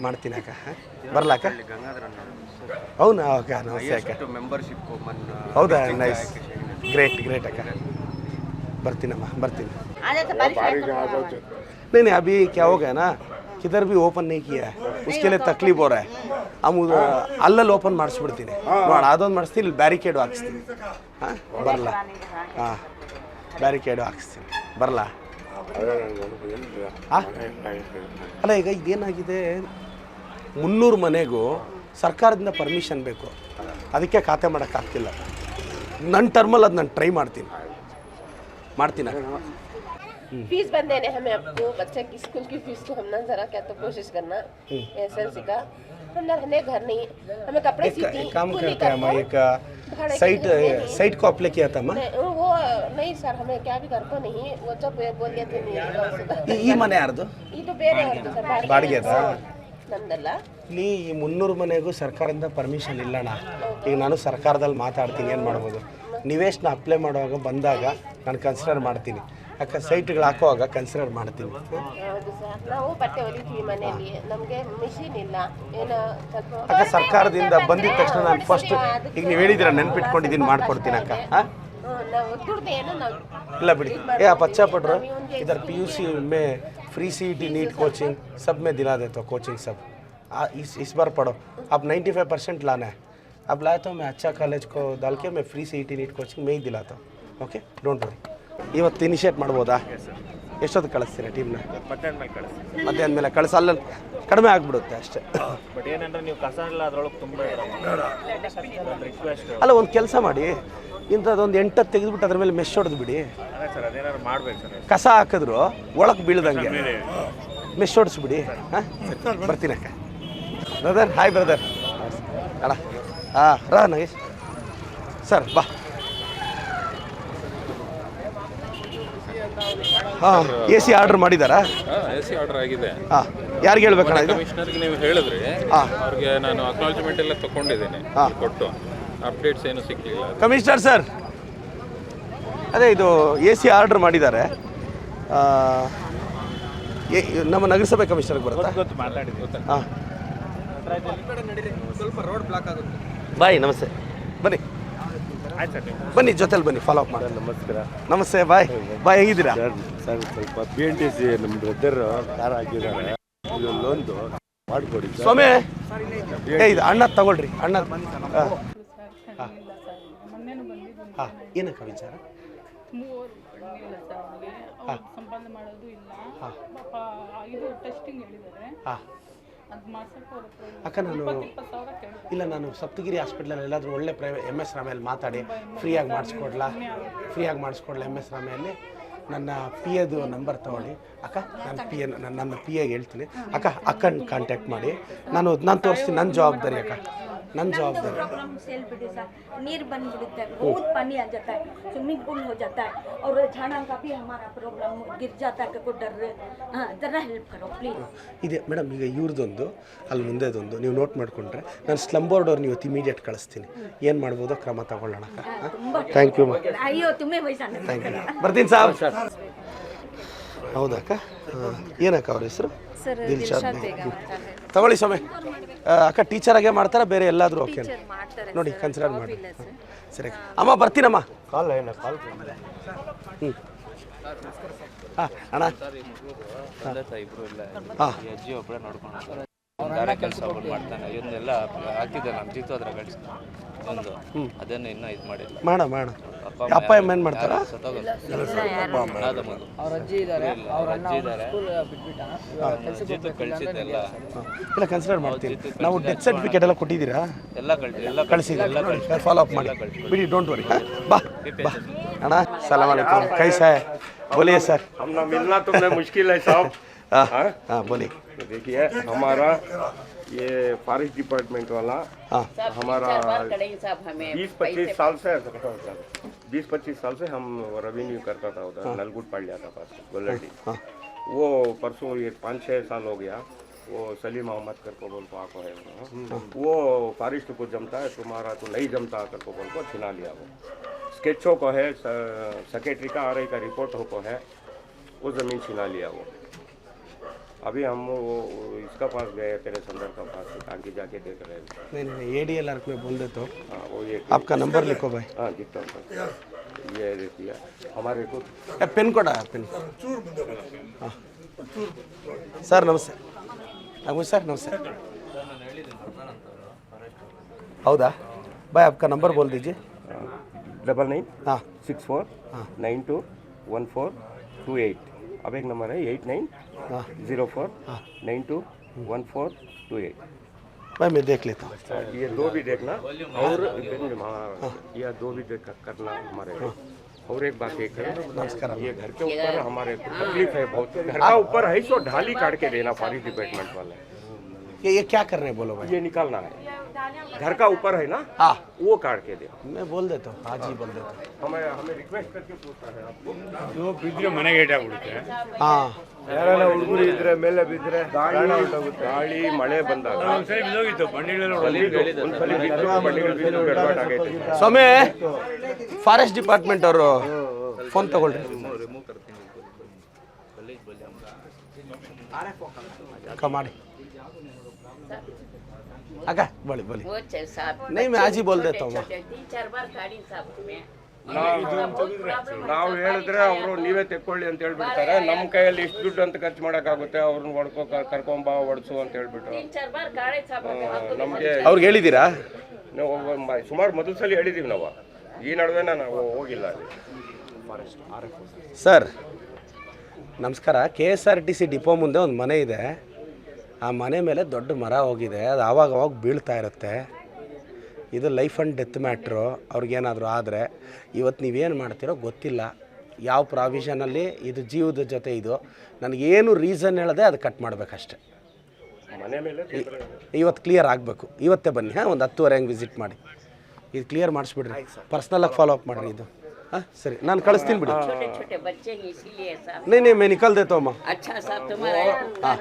ಮಾಡ್ತೀನಿ ಅಕ್ಕ. ಬರಲ್ಲ ಅಕ್ಕ? అవునా ಅಕ್ಕ, ನಮಸ್ತೆ ಅಕ್ಕ. ಹೌದಾ, ನೈಸ್, ग्रेट अक्का. ಬರ್ತೀನಮ್ಮ, ಬರ್ತೀನಿ. नहीं अभी क्या हो गया ना, किधर भी ओपन नहीं किया है, उसके लिए तकलीफ हो रहा है. हम अल्ल ओपन ಮಾಡಿಸ್ಬಿಡ್ತೀನಿ ನೋಡ, ಅದೊಂದು ಮಾಡಿಸ್ತೀನಿ, ಬ್ಯಾರಿಕೇಡು ಹಾಕಿಸ್ತೀನಿ. ಹಾಂ ಬರಲ್ಲ? ಹಾಂ ಬ್ಯಾರಿಕೇಡು ಹಾಕಿಸ್ತೀನಿ, ಬರಲ್ಲ? ಅಲ್ಲ ಈಗ ಇದೇನಾಗಿದೆ, 300 ಮನೆಗೂ ಸರ್ಕಾರದಿಂದ ಪರ್ಮಿಷನ್ ಬೇಕು, ಅದಕ್ಕೆ ಖಾತೆ ಮಾಡೋಕ್ಕಾಗ್ತಿಲ್ಲ. ನನ್ನ ಟರ್ಮಲ್ಲಿ ಅದು ನಾನು ಟ್ರೈ ಮಾಡ್ತೀನಿ. फीस बंद देने हमें आपको बच्चे की स्कूल की फीस को हम ना जरा क्या तो कोशिश करना एसएलसी का हम ना रहने घर नहीं हमें कपड़े सीती काम करते हैं हम एक साइट को अप्लाई किया था मैं वो नहीं सर हमें क्या भी घर को नहीं वो जब बोल दिया थे नहीं ಈ ಮನೆ ಯಾರ್ದು? ಇದು ಬೇರೆ ಅವ್ರದ್ದು ಸರ್ ಬಾಡಿಗೆದಾ? ನಮ್ದಲ್ಲ. ಇಲ್ಲಿ ಈ 300 ಮನೆಗೂ ಸರ್ಕಾರದಿಂದ ಪರ್ಮಿಷನ್ ಇಲ್ಲಣ್ಣ. ಈಗ ನಾನು ಸರ್ಕಾರದಲ್ಲಿ ಮಾತಾಡ್ತೀನಿ, ಏನು ಮಾಡ್ಬೋದು, ನಿವೇಶನ ಅಪ್ಲೈ ಮಾಡುವಾಗ ಬಂದಾಗ ನಾನು ಕನ್ಸಿಡರ್ ಮಾಡ್ತೀನಿ, ಅಕ್ಕ ಸೈಟ್ಗಳು ಹಾಕುವಾಗ ಕನ್ಸಿಡರ್ ಮಾಡ್ತೀನಿ. ಹೌದು ಸರ್, ನಾವು ಬಟ್ಟೆ ಹೊಲಿತೀವಿ ಮನೆಯಲ್ಲಿ, ನಮಗೆ ಮಿಷಿನ್ ಇಲ್ಲ ಏನೋ ಸ್ವಲ್ಪ ಅಕ್ಕ ಸರ್ಕಾರದಿಂದ ಬಂದಿದ ತಕ್ಷಣ ನಾನು ಫಸ್ಟ್ ಈಗ ನೀವು ಹೇಳಿದ್ದೀರ ನೆನ್ಪಿಟ್ಕೊಂಡಿದ್ದೀನಿ, ಮಾಡ್ಕೊಡ್ತೀನಿ ಅಕ್ಕ. ಹಾಂ ನಾವು ದುಡ್ಡು ಏನೋ ನಾವು ಇಲ್ಲ ಬಿಡಿ. आप अच्छा पढ़ रहे हो, इधर PUC में फ्री CET नीट कोचिंग सब में दिला देता हूँ, कोचिंग सब. इस बार पढ़ो, अब 95% लाना है. अब लाया तो मैं अच्छा कॉलेज को डाल के मैं फ्री CET नीट कोचिंग में ही दिलाता हूँ. Okay, don't worry. ಇವತ್ತು ಇನಿಷಿಯೇಟ್ ಮಾಡ್ಬೋದಾ? ಎಷ್ಟೊತ್ತು ಕಳಿಸ್ತೀರಾ ಟೀಮ್ನ? ಮಧ್ಯಾಹ್ನ ಮೇಲೆ ಕಳಿಸ, ಅಲ್ಲಲ್ಲಿ ಕಡಿಮೆ ಆಗಿಬಿಡುತ್ತೆ ಅಷ್ಟೇ. ಬಟ್ ಏನಂದ್ರೆ ನೀವು ಕಸ ಎಲ್ಲ ಅದರೊಳಗೆ ತುಂಬ ರಿಕ್ವೆಸ್ಟ್. ಅಲ್ಲ ಒಂದು ಕೆಲಸ ಮಾಡಿ, ಇಂಥದ್ದೊಂದು 8 ತೆಗೆದುಬಿಟ್ಟು ಅದ್ರ ಮೇಲೆ ಮೆಶ್ ಹೊಡೆದು ಬಿಡಿ. ಅದೇ ಸರ್, ಅದೇನಾದ್ರು ಮಾಡ್ಬೇಕು ಸರ್. ಕಸ ಹಾಕಿದ್ರು ಒಳಗೆ ಬೀಳ್ದಂಗೆ ಮೆಶ್ ಹೊಡಿಸ್ಬಿಡಿ. ಹಾಂ ಬರ್ತೀನಿ ಅಕ್ಕ. Brother, hi brother. ಅಣ್ಣ ಹಾಂ ರಾ ನಗೇಶ್ ಸರ್, ಬಾ. ಹಾಂ AC ಆರ್ಡರ್ ಮಾಡಿದ್ದಾರಾ? AC ಆರ್ಡರ್ ಆಗಿದೆ. ಹಾಂ ಯಾರಿಗೆ ಹೇಳ್ಬೇಕಣ್ಣ ಇದು? ಕಮಿಷನರ್ಗೆ ನೀವು ಹೇಳಿದ್ರಿ, ಅವ್ರಿಗೆ ನಾನು ಅಕ್ನಾಲಜ್ಮೆಂಟ್ ಎಲ್ಲ ತಗೊಂಡಿದ್ದೀನಿ, ಕೊಟ್ಟು ಅಪ್ಡೇಟ್ಸ್ ಏನು ಸಿಕ್ಕಲಿಲ್ಲ. ಕಮಿಷನರ್ ಸರ್, ಅದೇ ಇದು AC ಆರ್ಡರ್ ಮಾಡಿದ್ದಾರೆ, ನಮ್ಮ ನಗರಸಭೆ ಕಮಿಷನರ್ಗೆ ಬರುತ್ತಾ? ಗೊತ್ತು, ಮಾತಾಡಿದ್ದು. ಹಾಂ ಸ್ವಲ್ಪ ರೋಡ್ ಬ್ಲಾಕ್ ಆಗುತ್ತೆ. ಬಾಯ್, ನಮಸ್ತೆ, ಬನ್ನಿ ಆಯ್ತು ಸರ್, ಬನ್ನಿ ಜೊತೆಲಿ ಬನ್ನಿ, ಫಾಲೋ ಅಪ್ ಮಾಡಿ. ನಮಸ್ಕಾರ. ನಮಸ್ತೆ, ಬಾಯ್ ಬಾಯ್, ಹೇಗಿದ್ದೀರಾ? ಸರ್ ಸ್ವಲ್ಪ BNTC ನಮ್ಮ ಬ್ರದರ್ ಕಾರ್ ಹಾಕಿದ್ದಾರೆ, ಇದೊಂದು ಮಾಡಿಕೊಡಿ ಸ್ವಾಮಿ. ಇದು ಅಣ್ಣ ತಗೊಳ್ರಿ, ಅಣ್ಣ. ಹಾಂ ಹಾಂ ಏನಕ್ಕ ವಿಚಾರ? ಸಂಪಾದನೆ ಮಾಡೋದು ಇಲ್ಲ. ಇದು ಟೆಸ್ಟಿಂಗ್ ಹೇಳಿದ್ದಾರೆ. ಹಾಂ ಅಕ್ಕ, ನಾನು ಇಲ್ಲ, ನಾನು ಸಪ್ತಗಿರಿ ಹಾಸ್ಪಿಟ್ಲಲ್ಲಿ ಎಲ್ಲಾದರೂ ಒಳ್ಳೆ MS ರಾಮೆಯಲ್ಲಿ ಮಾತಾಡಿ ಫ್ರೀಯಾಗಿ ಮಾಡಿಸ್ಕೊಡ್ಲಾ MS ರಾಮೆಯಲ್ಲಿ ನನ್ನ PAದು ನಂಬರ್ ತೊಗೊಳ್ಳಿ ಅಕ್ಕ. ನನ್ನ PAಗೆ ಹೇಳ್ತೀನಿ ಅಕ್ಕ, ಅಕ್ಕನ ಕಾಂಟ್ಯಾಕ್ಟ್ ಮಾಡಿ, ನಾನು ತೋರಿಸ್ತೀನಿ. ನನ್ನ ಜವಾಬ್ದಾರಿ ಅಕ್ಕ, ನನ್ನ ಜವಾಬ್ದಾರಿ. नीर बन बिड़ता है, बहुत पानी आ जाता है, स्विमिंग पूल हो जाता है, और झाड़ा का भी हमारा प्रॉब्लम गिर जाता है, को डर रहे. हाँ जरा हेल्प करो प्लीज. ಇದೆ ಮೇಡಮ್, ಈಗ ಇವ್ರದ್ದೊಂದು ಅಲ್ಲಿ ಮುಂದೆದೊಂದು ನೀವು ನೋಟ್ ಮಾಡಿಕೊಂಡ್ರೆ ನಾನು ಸ್ಲಮ್ ಬೋರ್ಡ್ ಅವ್ರನ್ನ ಇವತ್ತು ಇಮಿಡಿಯೇಟ್ ಕಳಿಸ್ತೀನಿ, ಏನು ಮಾಡ್ಬೋದೋ ಕ್ರಮ ತಗೊಳ್ಳೋಣ. Thank you. ಅಯ್ಯೋ ತುಮ್ಮೆ ವಯಸ್ಸಾನ. ಥ್ಯಾಂಕ್ ಯು, ಬರ್ತೀನಿ ಸಾರ್. ಹೌದಕ್ಕ, ಏನಕ್ಕ ಅವ್ರ ಹೆಸರು? ದಿಲ್ಶಾದ್ ಬೇಗಂ. ತಗೊಳ್ಳಿ ಸ್ವಾಮಿ. ಅಕ್ಕ ಟೀಚರ್ ಆಗೇ ಮಾಡ್ತಾರಾ, ಬೇರೆ ಎಲ್ಲಾದರೂ? ಓಕೆ ನೋಡಿ, ಕನ್ಸಿಡರ್ ಮಾಡಿ. ಸರಿ ಅಮ್ಮ, ಬರ್ತೀನಮ್ಮ. ಕಾಲ್ ಕಾಲ್. ಹ್ಞೂ ಹಾಂ ಅಣ್ಣ. ತಂದೆ ತಾಯಿ ಇಬ್ಬರು ಇಲ್ಲ, ಹಾಂ ಅಜ್ಜಿ ಒಬ್ಬರೇ ನೋಡ್ಕೊಂಡು ಗಾರೆ ಕೆಲಸ ಮಾಡ್ತಾನೆ. ಇವನ್ನೆಲ್ಲ ಹಾಕಿದ್ದೆ ನಾನು ಜೀತು ಅದ್ರ ಗಳಿಸಿ ಒಂದು ಅದನ್ನು ಇನ್ನೂ ಇದು ಮಾಡಿಲ್ಲ. ಮಾಡ ಅಪ್ಪ ಅಮ್ಮ ಏನು ಮಾಡ್ತಾರಾ? ಅವ್ರ ಅಜ್ಜಿ ಇದ್ದಾರೆ, ಜೀತು ಕಳಿಸಿದ್ದೆಲ್ಲ ಇಲ್ಲ ಕನ್ಸಿಡರ್ ಮಾಡ್ತೀನಿ. ನಾವು ಡೆತ್ ಸರ್ಟಿಫಿಕೇಟ್ ಎಲ್ಲ ಕೊಟ್ಟಿದ್ದೀರಾ? ಎಲ್ಲ ಕಳಿಸಿದ್ದೀವಿ, ಫಾಲೋ ಅಪ್ ಮಾಡಿ ಬಿಡಿ, ಡೋಂಟ್ ವರಿ. ಬಾ ಬಾ ಅಣ್ಣ. ಸಲಾಮ್ ಅಲೈಕುಮ್, ಕೈಸಾ ಹೈ? बोलिए सर. हमने मिलना तुमने मुश्किल है साहब. हाँ बोलिए. देखिए हमारा ये फॉरेस्ट डिपार्टमेंट वाला हमारा 20-25 साल से 20-25 साल से हम रेवेन्यू करता था उधर नलगुट पड़ जाता था गोलडी. वो परसों ये 5-6 साल हो गया, वो सलीम अहमद कर को बोल को आको है, वो फॉरेस्ट को जमता है, तुम्हारा तो नहीं जमता कर को बोल को छिना लिया. वो स्केचो को है, सेक्रेटरी का RI का रिपोर्ट हो को है, वो ज़मीन छिना लिया वो. अभी हम वो इसका पास गए तेरे संदर का पास आगे जाके देख रहे हैं। नहीं ADLR में बोल देते हो। हाँ वो ये आपका नंबर लिखो भाई। हाँ जितना ये देती है हमारे को पेन कोड आया पेन। हाँ सर नमस्ते सर नमस्ते। हौदा भाई आपका नंबर बोल दीजिए। 99 हाँ 64 92 1428। अब एक नंबर है 89 हाँ 04 92 1428। भाई मैं देख लेता हूँ। ये दो भी देखना और ये दो भी देख करना हमारे और एक बात एक है नमस्कार। ये घर के ऊपर हमारे को तकलीफ है बहुत। घर का ऊपर है सो ढाली काट के देना फॉरेस्ट डिपार्टमेंट वाले। ये क्या कर रहे हैं बोलो भाई। ये निकालना है घर का ऊपर है ना हाँ वो काट के दे। मैं बोल देता हूँ आज ही बोल देता हूँ। हमें रिक्वेस्ट करके पूछता है आपको ಇವು ಬಿದ್ದರೆ ಮನೆಗೆ ಏಟಾಗ್ಬಿಡುತ್ತೆ. हाँ ಯಾರನ್ನ ಹುಡುಗರು ಇದ್ರೆ ಮೇಲೆ ಬಿದ್ರೆ ಗಾಳಿ ಮಳೆ ಬಂದಾಗ ಒಂದ್ಸರಿ ಬಿದ್ದೋಗಿತ್ತು ಬಂಡಿಗಳೆಲ್ಲ ಒಂದ್ಸಲಿ ಬಿದ್ದು ಬಂಡಿಗಳು ಬಿದ್ದು ಗಡ್ಬಡ್ ಆಗೈತೆ. ಸ್ವಾಮಿ ಫಾರೆಸ್ಟ್ ಡಿಪಾರ್ಟ್ಮೆಂಟ್ ಅವರು ಫೋನ್ ತಗೊಳ್ರಿ ಅಕ್ಕ ಮಾಡಿ ಅಕ್ಕ ಬಳಿ ಬಳಿ वो साहब नहीं मैं आज ही बोल देता हूँ 3-4 बार गाड़ी साहब में ನಾವು ಹೇಳಿದ್ರೆ ಅವರು ನೀವೇ ತೆಕ್ಕೊಳ್ಳಿ ಅಂತ ಹೇಳ್ಬಿಡ್ತಾರೆ. ನಮ್ಮ ಕೈಯಲ್ಲಿ ಇಷ್ಟು ದುಡ್ಡು ಅಂತ ಖರ್ಚು ಮಾಡೋಕ್ಕಾಗುತ್ತೆ ಅವ್ರನ್ನ ಹೊಡ್ಕೊ ಕರ್ಕೊಂಬ ಹೊಡ್ಸು ಅಂತ ಹೇಳ್ಬಿಟ್ಟು 3-4 बार गाड़ी साहब ನಮಗೆ ಅವ್ರಿಗೆ ಹೇಳಿದ್ದೀರಾ ಸುಮಾರು ಮೊದಲ ಸಲ ಹೇಳಿದ್ದೀವಿ ನಾವು. ಈ ನಡುವೆ ನಾವು ಹೋಗಿಲ್ಲ ಅಲ್ಲಿ. ಸರ್ ನಮಸ್ಕಾರ KSRTC ಡಿಪೋ ಮುಂದೆ ಒಂದು ಮನೆ ಇದೆ. ಆ ಮನೆ ಮೇಲೆ ದೊಡ್ಡ ಮರ ಹೋಗಿದೆ. ಅದು ಆವಾಗ ಬೀಳ್ತಾ ಇರುತ್ತೆ. ಇದು ಲೈಫ್ ಆ್ಯಂಡ್ ಡೆತ್ ಮ್ಯಾಟ್ರು. ಅವ್ರಿಗೇನಾದರೂ ಆದರೆ ಇವತ್ತು ನೀವೇನು ಮಾಡ್ತೀರೋ ಗೊತ್ತಿಲ್ಲ. ಯಾವ ಪ್ರಾವಿಷನಲ್ಲಿ ಇದು ಜೀವದ ಜೊತೆ ಇದು ನನಗೇನು ರೀಸನ್ ಹೇಳದೆ ಅದು ಕಟ್ ಮಾಡಬೇಕಷ್ಟೆ. ಮನೆ ಮೇಲೆ ಇವತ್ತು ಕ್ಲಿಯರ್ ಆಗಬೇಕು. ಇವತ್ತೇ ಬನ್ನಿ. ಹಾಂ ಒಂದು 10:30 ಹಂಗೆ ವಿಸಿಟ್ ಮಾಡಿ ಇದು ಕ್ಲಿಯರ್ ಮಾಡಿಸ್ಬಿಡ್ರಿ. ಪರ್ಸ್ನಲಾಗಿ ಫಾಲೋ ಅಪ್ ಮಾಡಿರಿ ಇದು. ಹಾಂ ಸರಿ ನಾನು ಕಳಿಸ್ತೀನಿ ಬಿಡಿ. छोटे छोटे बच्चे हैं इसीलिए साहब नहीं मैं निकल देता हूँ माँ। अच्छा साहब तुम्हारा